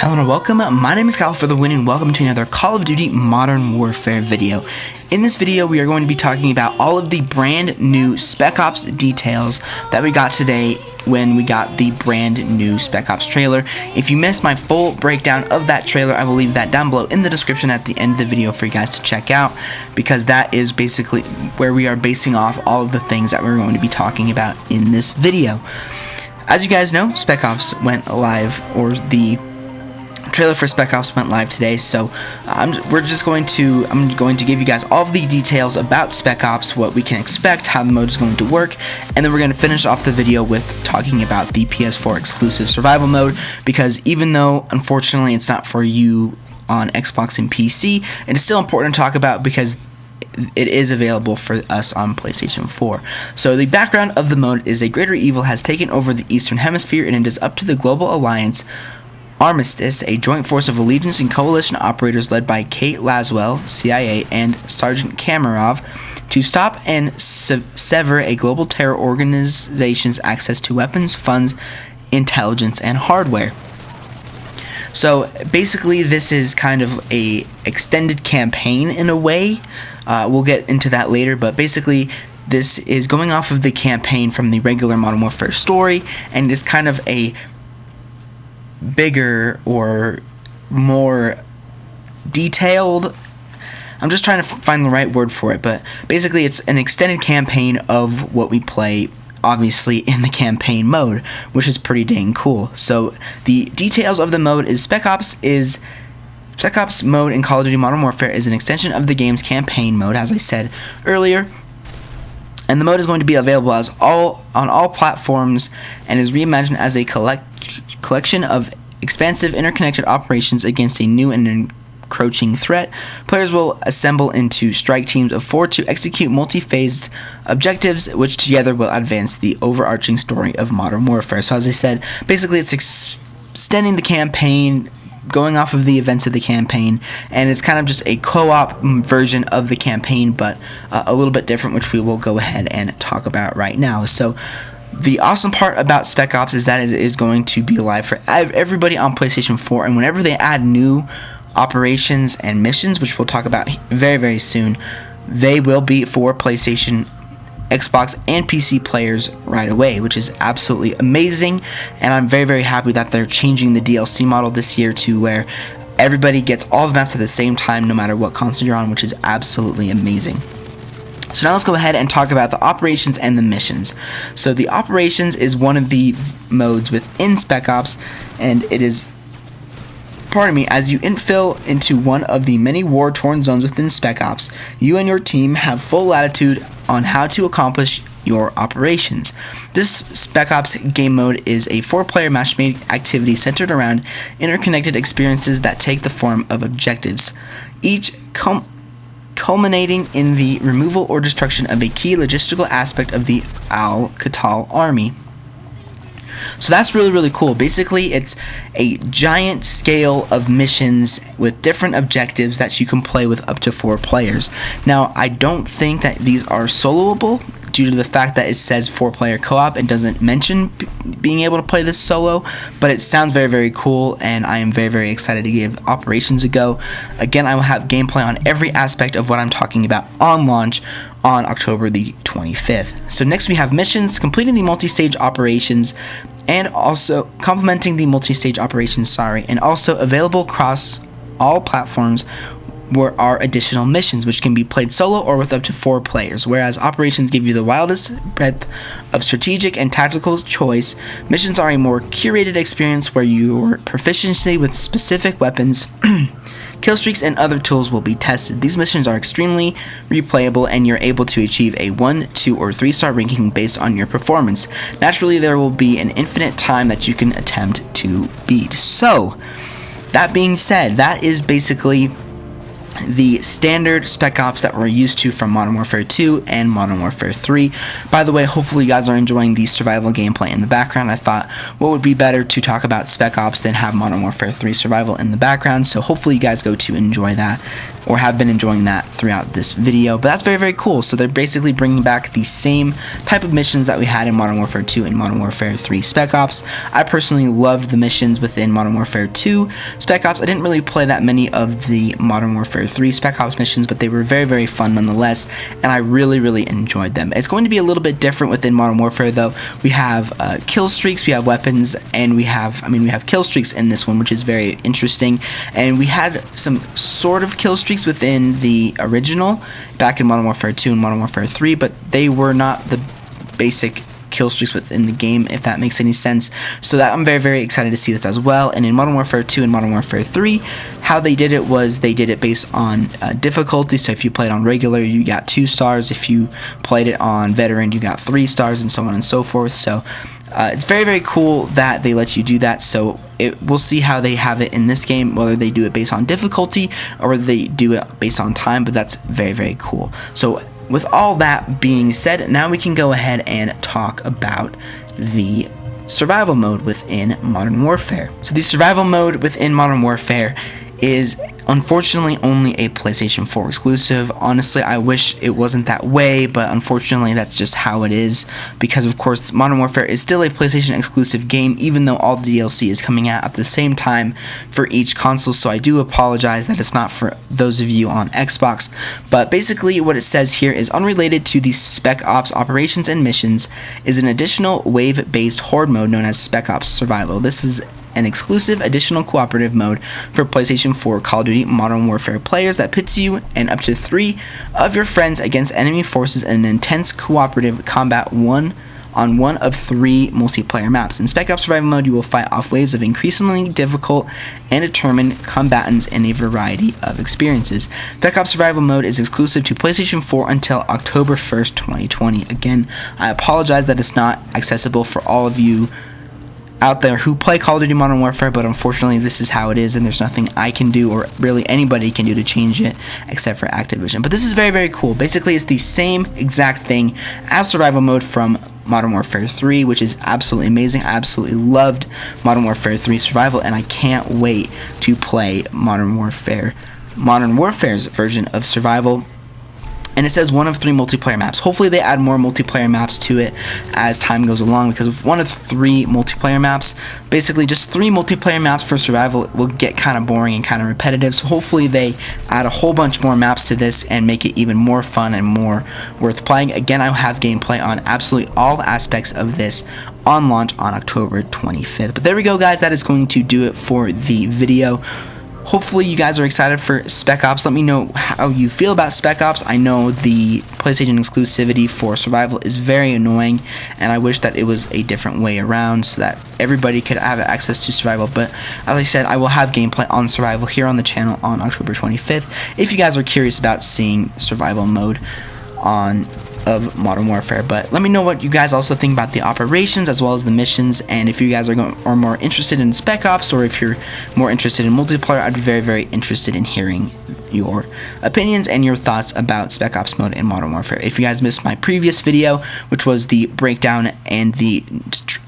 Hello and welcome, my name is Kyle for the win and welcome to another Call of Duty Modern Warfare video. In this video we are going to be talking about all of the brand new Spec Ops details that we got today when we got the brand new Spec Ops trailer. If you missed my full breakdown of that trailer, I will leave that down below in the description at the end of the video for you guys to check out, because that is basically where we are basing off all of the things that we're going to be talking about in this video. As you guys know, Spec Ops went live, or the trailer for Spec Ops went live today, so I'm going to give you guys all of the details about Spec Ops, what we can expect, how the mode is going to work, and then we're going to finish off the video with talking about the PS4 exclusive survival mode, because even though unfortunately it's not for you on Xbox and PC, it is still important to talk about because it is available for us on PlayStation 4. So the background of the mode is a greater evil has taken over the Eastern Hemisphere, and it is up to the Global Alliance Armistice, a joint force of allegiance and coalition operators led by Kate Laswell, CIA, and Sergeant Kamarov, to stop and sever a global terror organization's access to weapons, funds, intelligence, and hardware. So basically this is kind of a extended campaign in a way. We'll get into that later, but basically this is going off of the campaign from the regular Modern Warfare story, and is kind of a bigger or more detailed, I'm just trying to find the right word for it, but basically it's an extended campaign of what we play obviously in the campaign mode, which is pretty dang cool. So the details of the mode is Spec Ops mode in Call of Duty Modern Warfare is an extension of the game's campaign mode, as I said earlier, and the mode is going to be available on all platforms and is reimagined as a collection of expansive interconnected operations against a new and encroaching threat. Players will assemble into strike teams of 4 to execute multi-phased objectives, which together will advance the overarching story of Modern Warfare. So as I said, basically it's extending the campaign, going off of the events of the campaign, and it's kind of just a co-op version of the campaign, but a little bit different, which we will go ahead and talk about right now. So the awesome part about Spec Ops is that it is going to be live for everybody on PlayStation 4, and whenever they add new operations and missions, which we'll talk about very, very soon, they will be for PlayStation, Xbox, and PC players right away, which is absolutely amazing, and I'm very, very happy that they're changing the DLC model this year to where everybody gets all the maps at the same time no matter what console you're on, which is absolutely amazing. So now let's go ahead and talk about the operations and the missions. So the operations is one of the modes within Spec Ops, and it is, as you infill into one of the many war-torn zones within Spec Ops, you and your team have full latitude on how to accomplish your operations. This Spec Ops game mode is a 4-player matchmaking activity centered around interconnected experiences that take the form of objectives, each culminating in the removal or destruction of a key logistical aspect of the Al-Qatal army. So that's really, really cool. Basically, it's a giant scale of missions with different objectives that you can play with up to 4 players. Now, I don't think that these are soloable due to the fact that it says 4-player co-op and doesn't mention being able to play this solo, but it sounds very, very cool, and I am very, very excited to give operations a go. Again, I will have gameplay on every aspect of what I'm talking about on launch on October the 25th. So next we have missions, completing the multi-stage operations, and also complementing the multi-stage operations, and also available across all platforms are additional missions, which can be played solo or with up to 4 players, whereas operations give you the wildest breadth of strategic and tactical choice. Missions are a more curated experience where your proficiency with specific weapons, kill streaks, and other tools will be tested. These missions are extremely replayable, and you're able to achieve a 1, 2, or 3-star ranking based on your performance. Naturally, there will be an infinite time that you can attempt to beat. So, that being said, that is basically the standard Spec Ops that we're used to from Modern Warfare 2 and Modern Warfare 3. By the way, hopefully you guys are enjoying the survival gameplay in the background. I thought what would be better to talk about Spec Ops than have Modern Warfare 3 survival in the background, so hopefully you guys go to enjoy that or have been enjoying that throughout this video. But that's very, very cool. So they're basically bringing back the same type of missions that we had in Modern Warfare 2 and Modern Warfare 3 Spec Ops. I personally loved the missions within Modern Warfare 2 Spec Ops. I didn't really play that many of the Modern Warfare 3 Spec Ops missions, but they were very, very fun nonetheless, and I really, really enjoyed them. It's going to be a little bit different within Modern Warfare though. We have kill streaks, we have weapons, and we have kill streaks in this one, which is very interesting. And we had some sort of kill streaks within the original back in Modern Warfare 2 and Modern Warfare 3, but they were not the basic kill streaks within the game, if that makes any sense. So that I'm very, very excited to see this as well. And in Modern Warfare 2 and Modern Warfare 3, how they did it was they did it based on difficulty. So if you played on regular, you got 2 stars. If you played it on veteran, you got 3 stars, and so on and so forth. So it's very, very cool that they let you do that. So we'll see how they have it in this game, whether they do it based on difficulty or whether they do it based on time, but that's very, very cool. So with all that being said, now we can go ahead and talk about the survival mode within Modern Warfare. So the survival mode within Modern Warfare is unfortunately only a PlayStation 4 exclusive. Honestly, I wish it wasn't that way, but unfortunately that's just how it is, because of course Modern Warfare is still a PlayStation exclusive game, even though all the DLC is coming out at the same time for each console. So I do apologize that it's not for those of you on Xbox, but basically what it says here is, unrelated to the Spec Ops operations and missions is an additional wave-based horde mode known as Spec Ops Survival. This is an exclusive additional cooperative mode for PlayStation 4 Call of Duty Modern Warfare players that pits you and up to 3 of your friends against enemy forces in an intense cooperative combat on one of 3 multiplayer maps. In Spec Ops Survival mode, you will fight off waves of increasingly difficult and determined combatants in a variety of experiences. Spec Ops Survival mode is exclusive to PlayStation 4 until October 1st, 2020. Again, I apologize that it's not accessible for all of you out there who play Call of Duty Modern Warfare, but unfortunately this is how it is, and there's nothing I can do or really anybody can do to change it except for Activision. But this is very, very cool. Basically, it's the same exact thing as survival mode from Modern Warfare 3, which is absolutely amazing. I absolutely loved Modern Warfare 3 Survival, and I can't wait to play Modern Warfare's version of Survival. And it says 1 of 3 multiplayer maps. Hopefully they add more multiplayer maps to it as time goes along, because with 1 of 3 multiplayer maps, basically just 3 multiplayer maps for survival will get kind of boring and kind of repetitive. So hopefully they add a whole bunch more maps to this and make it even more fun and more worth playing. Again, I'll have gameplay on absolutely all aspects of this on launch on October 25th. But there we go, guys. That is going to do it for the video. Hopefully you guys are excited for Spec Ops. Let me know how you feel about Spec Ops. I know the PlayStation exclusivity for Survival is very annoying, and I wish that it was a different way around so that everybody could have access to Survival. But as I said, I will have gameplay on Survival here on the channel on October 25th if you guys are curious about seeing Survival mode of Modern Warfare. But let me know what you guys also think about the operations as well as the missions, and if you guys are more interested in Spec Ops, or if you're more interested in multiplayer, I'd be very, very interested in hearing your opinions and your thoughts about Spec Ops mode in Modern Warfare. If you guys missed my previous video, which was the breakdown and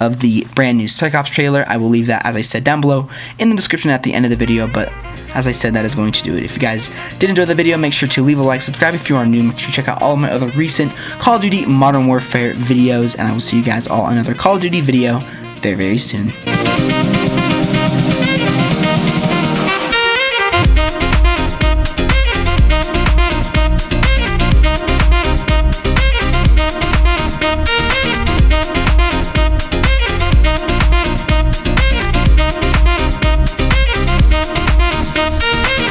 of the brand new Spec Ops trailer, I will leave that, as I said, down below in the description at the end of the video. But as I said, that is going to do it. If you guys did enjoy the video, make sure to leave a like, subscribe if you are new, make sure to check out all of my other recent Call of Duty Modern Warfare videos, and I will see you guys all on another Call of Duty video very, very soon.